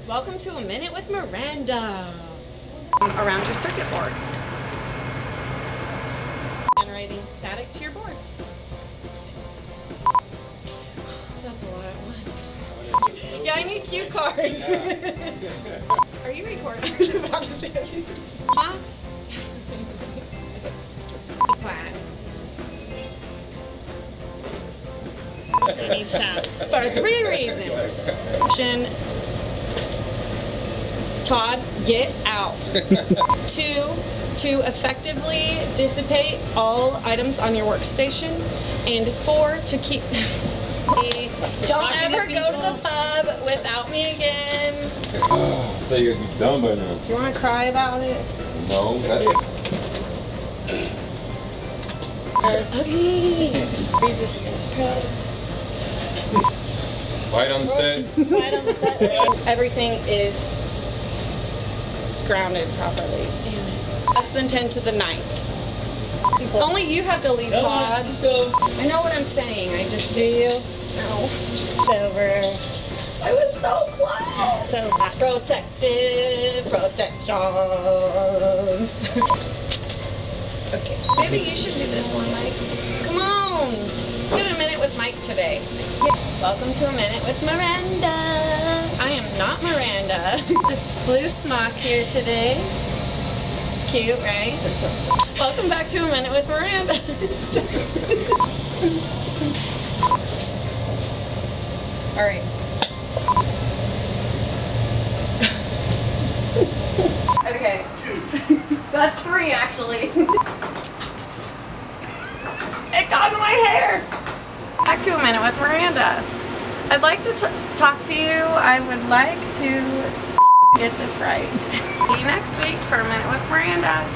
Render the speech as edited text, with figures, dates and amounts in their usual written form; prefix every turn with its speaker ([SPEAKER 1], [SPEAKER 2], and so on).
[SPEAKER 1] Welcome to A Minute with Miranda. Around your circuit boards. Generating static to your boards. That's a lot at once. Yeah, I need cue cards. Are you recording? I was about to say Box. Plat.
[SPEAKER 2] Need sass.
[SPEAKER 1] For 3 reasons. Todd, get out. 2, to effectively dissipate all items on your workstation. And 4, to keep... Don't ever go to the pub without me again.
[SPEAKER 3] I thought you guys would be done by now.
[SPEAKER 1] Do you want to cry about it?
[SPEAKER 3] No, that's...
[SPEAKER 1] Okay. Resistance Pro.
[SPEAKER 3] Light on set.
[SPEAKER 2] Right on the set.
[SPEAKER 1] Everything is grounded properly. Damn it. Less than 10 to the 9th. Only you have to leave, Todd. I know what I'm saying. I just do you. No.
[SPEAKER 2] Over.
[SPEAKER 1] I was so close.
[SPEAKER 2] So bad.
[SPEAKER 1] Protective protection. Okay. Maybe you should do this one, Mike. Come on. Let's get a minute with Mike today. Welcome to A Minute with Miranda. I am not Miranda. This blue smock here today. It's cute, right? Welcome back to A Minute with Miranda. All right. Okay. That's 3 actually. It got in my hair. Back to A Minute with Miranda. I'd like to talk to you. I would like to get this right. See you next week for A Minute with Miranda.